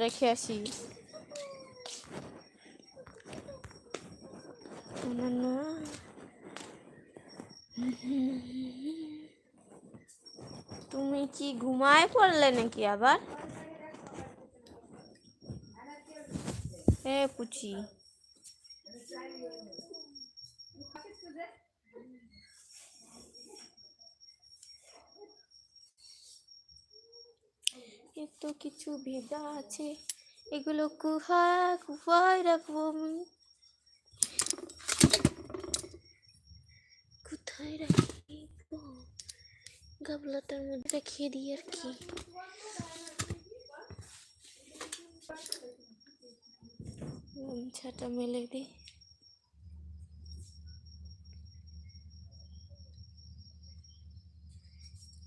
রেখে আসি। তুমি কি ঘুমায় পড়লে নাকি আবার? পুচি এত কিছু ভেজা আছে, এগুলো কুহায় রাখবো আমি। কোথায় রাখবো? গাবলাটার মধ্যে রেখে দিই আর কি। গামছাটা মেলে দিই।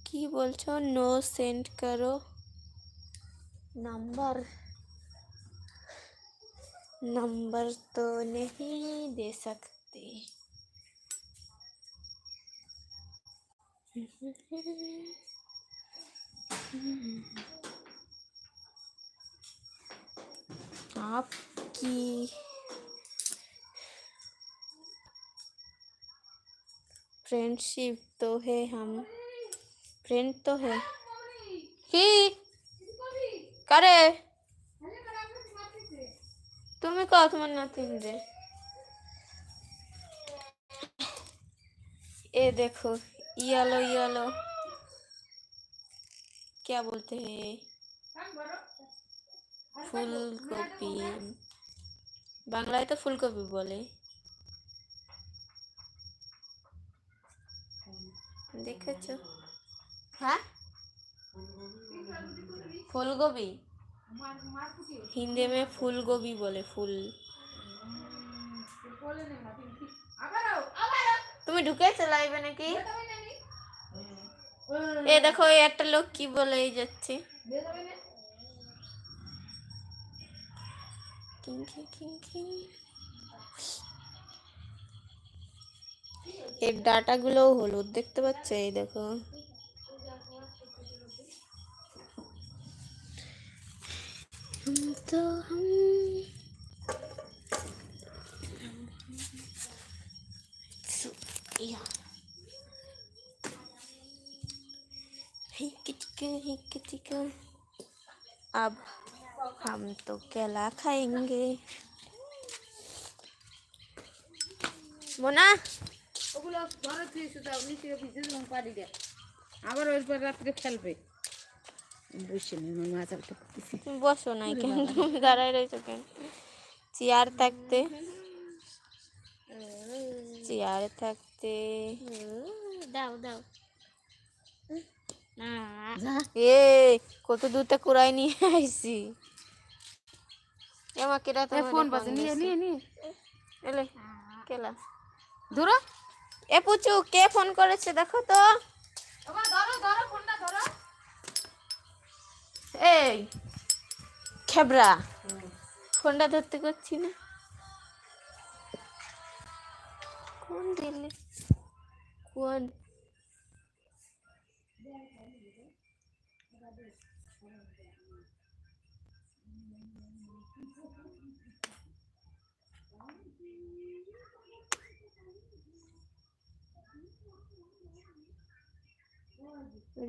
কি বলছো? নো সেন্ড করো नंबर तो नहीं दे सकते। आपकी फ्रेंडशिप तो है, हम फ्रेंड तो है কি করে তুমি কও তোমার নাতিন রে। ये देखो येलो येलो क्या बोलते हैं, ফুলকপি, বাংলায় তো ফুলকপি বলে। দেখেছো? হ্যাঁ ফুলকপি हिंदी में फूलगोभी बोले। फूल তুমি ঢুকেছো লাইভে নাকি? এ দেখো এই একটা লোক কি বলে যাচ্ছে। এই ডাটা গুলো হলুদ দেখতে পাচ্ছ, এই দেখো। তো अब हम तो केला खाएंगे। मोना ওগুলো ঘরে থুইছো দাও, নিচে ভিজে দিলাম পানি দিয়ে, আবার ওই পর রাত্রে ফেলবে। বসে নি মাছালটা করতেছি। বসো নাই কেন, তুমি দাঁড়ায় রইছো কেন? চেয়ার থাকতে দাও দাও। এ কত দূরতে কুড়াই নিয়ে আইছি। আমাকে রাতে ফোন বাজে নিয়ে নিয়ে নিয়ে এলে কেলা ধরো। এ পুচু কে ফোন করেছে দেখো তো। ধরো ধরো ফোনটা ধরো। এই খেবরা ফোনটা ধরতে করছি না। কোন দিলে কোন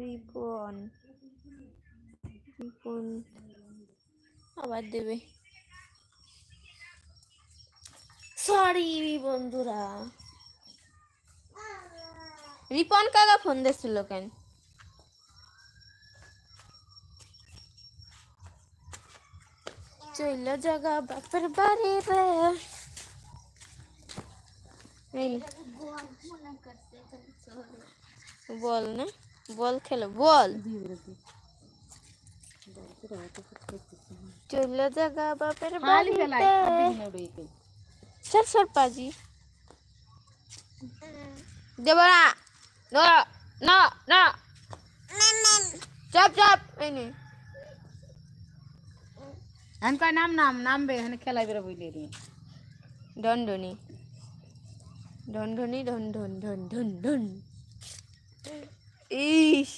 রিপন রিপন আবার দেবে। সরি বন্ধুরা, রিপন কাকা ফোন দিয়েছিল কেন? চইলা জায়গা বাপের বাড়ি রে। বল না বল খেলো বল। চইলা জায়গা বাপের বাড়ি সর সর পাজি দেব না। না না চাপ চাপ এই নে আমি কয় নাম নাম নামবে এখানে খেলাই বেরো বইলে রে। ডনডনি ডনডনি ডন ডন ডন ডন ডন। ইস